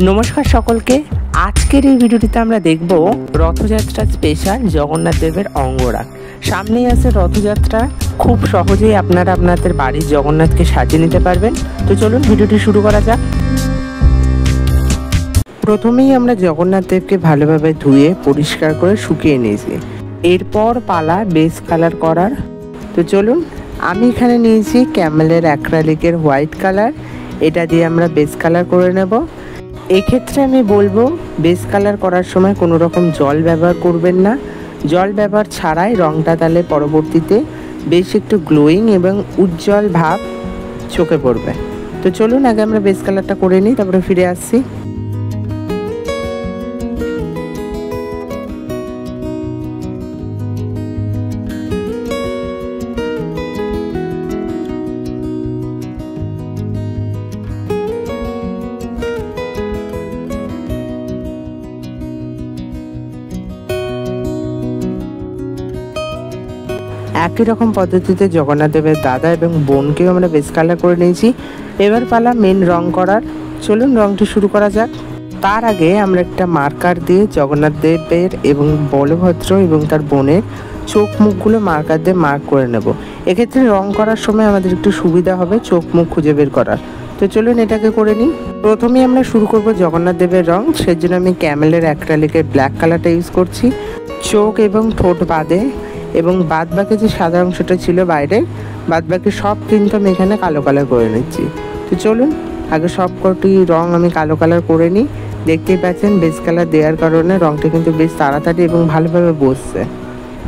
নমস্কার সকলকে। আজকের এই ভিডিওটিতে আমরা দেখব রথযাত্রা স্পেশাল জগন্নাথ দেবের অঙ্গরাগ। সামনেই আছে রথযাত্রা, খুব সহজেই আপনারা আপনাদের বাড়ির জগন্নাথকে সাজিয়ে নিতে পারবেন। তো চলুন ভিডিওটি শুরু করা যাক। প্রথমেই আমরা জগন্নাথ দেবকে ভালোভাবে ধুয়ে পরিষ্কার করে শুকিয়ে নিয়েছি। এরপর পালা বেস কালার করার। তো চলুন, আমি এখানে নিয়েছি ক্যামেলের অ্যাক্রালিকের হোয়াইট কালার। এটা দিয়ে আমরা বেস কালার করে নেব। এক্ষেত্রে আমি বলবো বেস কালার করার সময় কোনো রকম জল ব্যবহার করবেন না। জল ব্যবহার ছাড়াই রঙটা তাহলে পরবর্তীতে বেশ একটু গ্লোয়িং এবং উজ্জ্বল ভাব চোখে পড়বে। তো চলুন আগে আমরা বেস কালারটা করে নিই, তারপরে ফিরে আসছি। একই রকম পদ্ধতিতে জগন্নাথ দেবের দাদা এবং বোনকেও আমরা বেস কালার করে নিয়েছি। এবার পালা মেন রং করার। চলুন রংটি শুরু করা যাক। তার আগে আমরা একটা মার্কার দিয়ে জগন্নাথ দেবের এবং বলভদ্র এবং তার বোনের চোখ মুখগুলো মার্কার দিয়ে মার্ক করে নেব। এক্ষেত্রে রং করার সময় আমাদের একটু সুবিধা হবে চোখ মুখ খুঁজে বের করার। তো চলুন এটাকে করে নিই। প্রথমেই আমরা শুরু করব জগন্নাথ দেবের রং। সেজন্য আমি ক্যামেলের অ্যাক্রালিকের ব্ল্যাক কালারটা ইউজ করছি। চোখ এবং ঠোঁট বাদে এবং বাদ বাকি যে সাদা অংশটা ছিল বাইরে, বাদ বাকি সব কিন্তু আমি এখানে কালো কালার করে নিচ্ছি। তো চলুন আগে সব কটি রং আমি কালো কালার করে নিই। দেখতেই পাচ্ছেন বেস কালার দেওয়ার কারণে রংটা কিন্তু বেশ তাড়াতাড়ি এবং ভালোভাবে বসছে।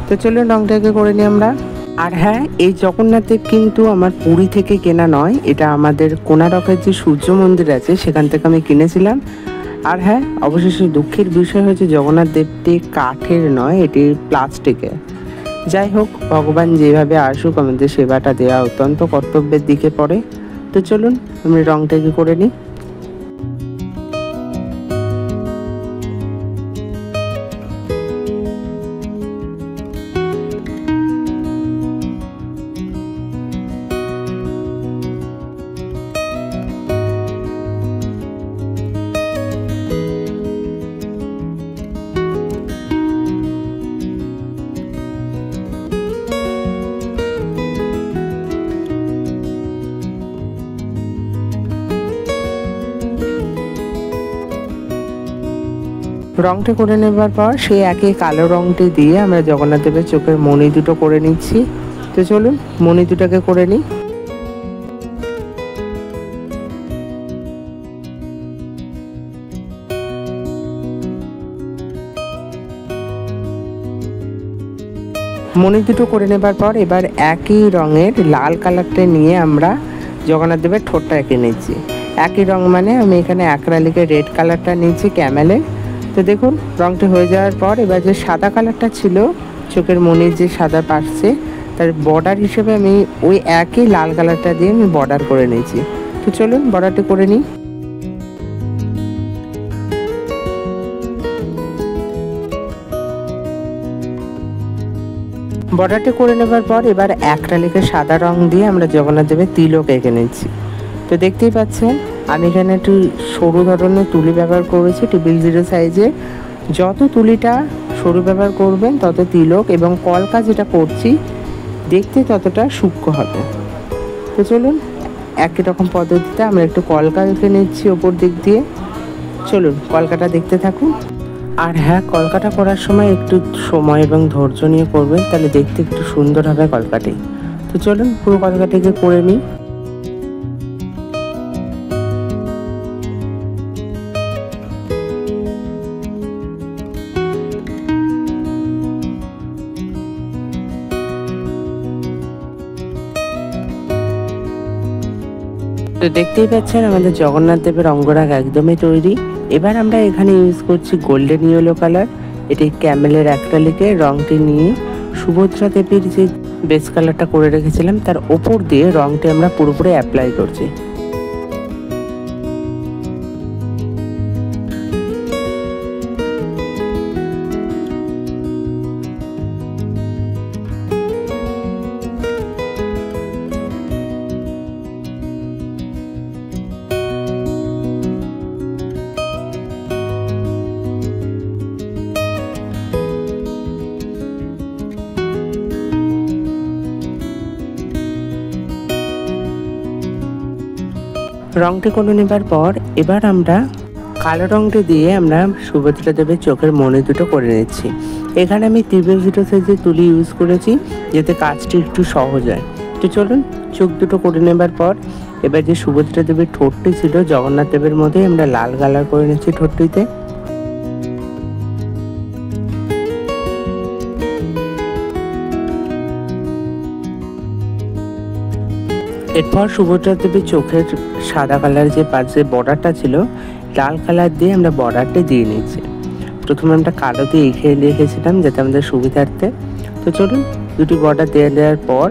তো চলুন রংটাকে করে নিই আমরা। আর হ্যাঁ, এই জগন্নাথ দেব কিন্তু আমার পুরী থেকে কেনা নয়, এটা আমাদের কোণারকের যে সূর্য মন্দির আছে সেখান থেকে আমি কিনেছিলাম। আর হ্যাঁ, অবশেষে দুঃখের বিষয় হচ্ছে জগন্নাথ দেবটি কাঠের নয়, এটি প্লাস্টিকের। যাই হোক, ভগবান যেভাবে আসুক আমাদের সেবাটা দেওয়া অত্যন্ত কর্তব্যের দিকে পড়ে। তো চলুন আমি রংটাকে করে নিই। রংটা করে নেবার পর সেই একই কালো রংটি দিয়ে আমরা জগন্নাথ দেবের চোখের মণি দুটো করে নিচ্ছি। তো চলুন মণি দুটোকে করে নিই। মণি দুটো করে নেবার পর এবার একই রঙের লাল কালারটা নিয়ে আমরা জগন্নাথ দেবের ঠোঁটটা এঁকে নিচ্ছি। একই রং মানে আমি এখানে অ্যাক্রালিকের রেড কালারটা নিয়েছি ক্যামেলে। তো দেখুন রংটি হয়ে যাওয়ার পর এবার যে সাদা কালারটা ছিল চোখের মণির যে সাদা পাশে, তার বর্ডার হিসেবে আমি ওই একই লাল কালারটা দিয়ে আমি বর্ডার করে নিয়েছি। তো চলুন বর্ডারটি করে নিই। বর্ডারটি করে নেবার পর এবার অ্যাক্রালিকের সাদা রং দিয়ে আমরা জগন্নাথ দেবের তিলক এঁকে নিচ্ছি। তো দেখতেই পাচ্ছেন আমি এখানে একটু সরু ধরনের তুলি ব্যবহার করেছি, 000 সাইজের। যত তুলিটা সরু ব্যবহার করবেন তত তিলক এবং কলকা যেটা করছি দেখতে ততটা সূক্ষ্ম হবে। তো চলুন একই রকম পদ্ধতিতে আমরা একটু কলকা এঁকে নিচ্ছি ওপর দিক দিয়ে। চলুন কলকাটা দেখতে থাকুন। আর হ্যাঁ, কলকাটা করার সময় একটু সময় এবং ধৈর্য নিয়ে করবেন, তাহলে দেখতে একটু সুন্দর হবে কলকাটি। তো চলুন পুরো কলকাটিকে করে নিই। তো দেখতেই পাচ্ছেন আমাদের জগন্নাথ দেবের অঙ্গরাগ একদমই তৈরি। এবার আমরা এখানে ইউজ করছি গোল্ডেন ইয়েলো কালার। এটি ক্যামেলের অ্যাক্রালিকের রংটি নিয়ে সুভদ্রা দেবীর যে বেস কালারটা করে রেখেছিলাম তার ওপর দিয়ে রংটি আমরা পুরোপুরি অ্যাপ্লাই করছি। রংটি করে নেবার পর এবার আমরা কালো রংটি দিয়ে আমরা সুভদ্রা দেবীর চোখের মণি দুটো করে নিচ্ছি। এখানে আমি 3x0 সাইজের তুলি ইউজ করেছি যাতে কাজটি একটু সহজ হয়। তো চলুন চোখ দুটো করে নেবার পর এবার যে সুভদ্রা দেবীর ঠোঁটটি ছিল জগন্নাথ দেবের মধ্যেই আমরা লাল কালার করে নিচ্ছি ঠোঁটটিতে। এরপর সুভদ্রা দেবীর চোখের সাদা কালার যে পাশে বর্ডারটা ছিল লাল কালার দিয়ে আমরা বর্ডারটি দিয়ে নিচ্ছি। প্রথমে আমরা কালো দিয়ে এঁকে রেখেছিলাম যাতে আমাদের সুবিধার্থে। তো চলুন দুটি বর্ডার দিয়ে দেওয়ার পর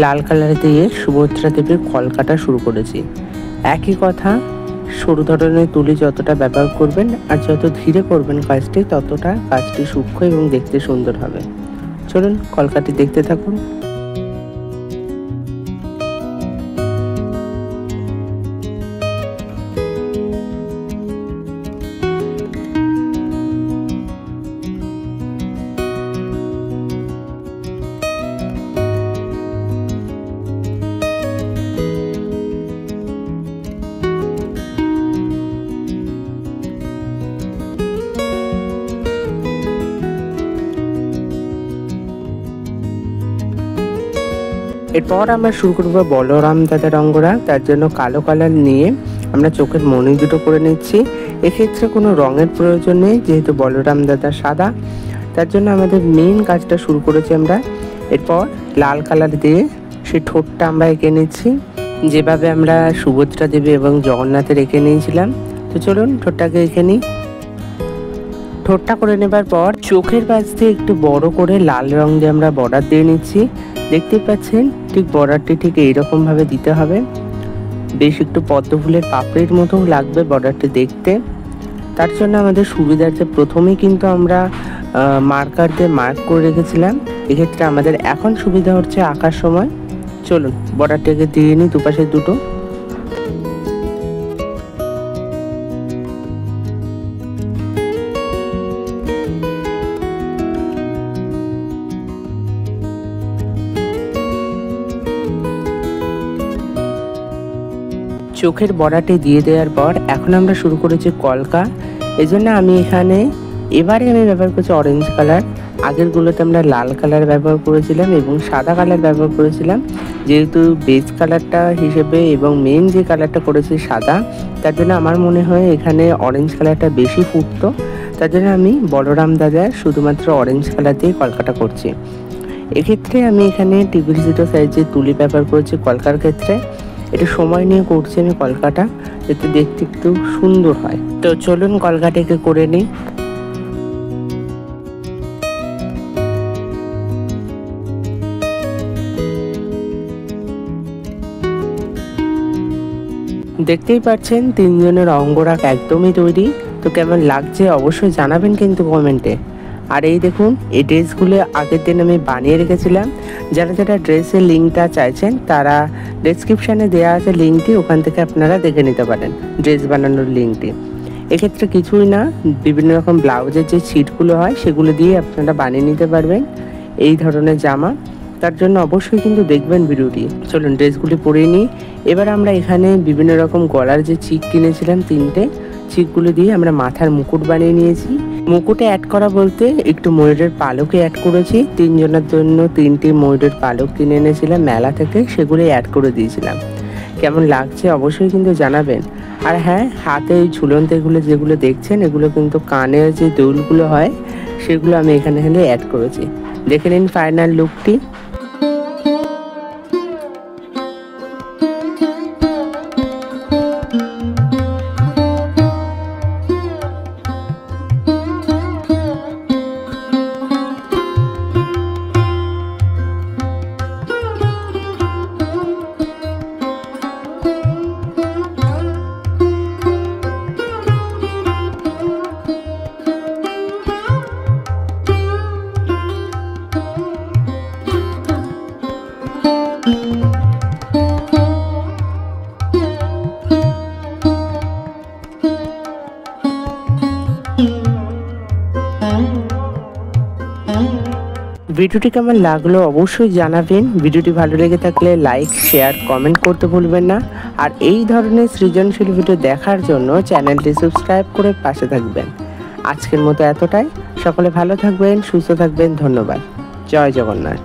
লাল কালার দিয়ে সুভদ্রা দেবীর কলকাটা শুরু করেছি। একই কথা, সরু ধরনের তুলি যতটা ব্যবহার করবেন আর যত ধীরে করবেন কাজটি ততটা কাজটি সূক্ষ্ম এবং দেখতে সুন্দর হবে। চলুন কলকাটি দেখতে থাকুন। এরপর আমরা শুরু করবো বলরাম দাদা রঙ্গরা। তার জন্য কালো কালার নিয়ে আমরা চোখের মণি দুটো করে নিচ্ছি। এক্ষেত্রে কোনো রঙের প্রয়োজন নেই যেহেতু বলরাম দাদা সাদা, তার জন্য আমাদের মেন কাজটা শুরু করেছি আমরা। এরপর লাল কালার দিয়ে সেই ঠোঁটটা আমরা এঁকে নিচ্ছি যেভাবে আমরা সুভদ্রা দেবী এবং জগন্নাথের এঁকে নিয়েছিলাম। তো চলুন ঠোঁটটাকে এঁকে নিই। ঠোঁটটা করে নেবার পর চোখের পাশ দিয়ে একটু বড় করে লাল রং দিয়ে আমরা বর্ডার দিয়ে নিচ্ছি। দেখতে পাচ্ছেন ঠিক বর্ডারটি ঠিক এইরকম ভাবে দিতে হবে। বেশ একটু পদ্ম ফুলের পাপড়ির মতো লাগবে বর্ডারটি দেখতে। তার জন্য আমাদের সুবিধার্থে প্রথমেই কিন্তু আমরা মার্কার দিয়ে মার্ক করে রেখেছিলাম। এক্ষেত্রে আমাদের এখন সুবিধা হচ্ছে আঁকার সময়। চলুন বর্ডারটাকে দিয়ে নিই দুপাশে দুটো। চোখের বর্ডারটি দিয়ে দেওয়ার পর এখন আমরা শুরু করেছি কলকা। এই জন্য আমি এখানে এবারে ব্যবহার করছি অরেঞ্জ কালার। আগেরগুলোতে আমরা লাল কালার ব্যবহার করেছিলাম এবং সাদা কালার ব্যবহার করেছিলাম। যেহেতু বেস কালারটা হিসেবে এবং মেন যে কালারটা করেছি সাদা, তার জন্য আমার মনে হয় এখানে অরেঞ্জ কালারটা বেশি ফুটতো। তার জন্য আমি বলরাম দাদার শুধুমাত্র অরেঞ্জ কালার দিয়ে কলকাটা করছি। এক্ষেত্রে আমি এখানে 3x0 সাইজের তুলি ব্যবহার করেছি কলকার ক্ষেত্রে। একটু সময় নিয়ে করছি আমি কলকাটা যাতে দেখতে একটু সুন্দর হয়। তো চলুন কলকাটাকে করে নিই। দেখতেই পাচ্ছেন তিনজনের অঙ্গরাগ একদমই তৈরি। তো কেমন লাগছে অবশ্যই জানাবেন কিন্তু কমেন্টে। আর এই দেখুন এই ড্রেসগুলো আগের দিন আমি বানিয়ে রেখেছিলাম। যারা যারা ড্রেসের লিঙ্কটা চাইছেন তারা ডেসক্রিপশানে দেওয়া আছে লিঙ্কটি, ওখান থেকে আপনারা দেখে নিতে পারেন ড্রেস বানানোর লিঙ্কটি। এক্ষেত্রে কিছুই না, বিভিন্ন রকম ব্লাউজের যে ছিটগুলো হয় সেগুলো দিয়ে আপনারা বানিয়ে নিতে পারবেন এই ধরনের জামা। তার জন্য অবশ্যই কিন্তু দেখবেন ভিডিওটি। চলুন ড্রেসগুলি পরে নিই। এবার আমরা এখানে বিভিন্ন রকম গলার যে চিক কিনেছিলাম 3টে, চিকগুলো দিয়ে আমরা মাথার মুকুট বানিয়ে নিয়েছি। মুকুটে অ্যাড করা বলতে একটু ময়ূরের পালকে অ্যাড করেছি। 3 জনের জন্য 3টি ময়ূরের পালক কিনে এনেছিলাম মেলা থেকে, সেগুলোই অ্যাড করে দিয়েছিলাম। কেমন লাগছে অবশ্যই কিন্তু জানাবেন। আর হ্যাঁ, হাতে এই ঝুলন্ত এগুলো যেগুলো দেখছেন এগুলো কিন্তু কানের যে দুলগুলো হয় সেগুলো আমি এখানে অ্যাড করেছি। দেখে নিন ফাইনাল লুকটি। ভিডিওটি কেমন লাগলো অবশ্যই জানাবেন। ভিডিওটি ভালো লেগে থাকলে লাইক, শেয়ার, কমেন্ট করতে ভুলবেন না। আর এই ধরনের সৃজনশীল ভিডিও দেখার জন্য চ্যানেলটি সাবস্ক্রাইব করে পাশে থাকবেন। আজকের মতো এতটাই। সকলে ভালো থাকবেন, সুস্থ থাকবেন। ধন্যবাদ। জয় জগন্নাথ।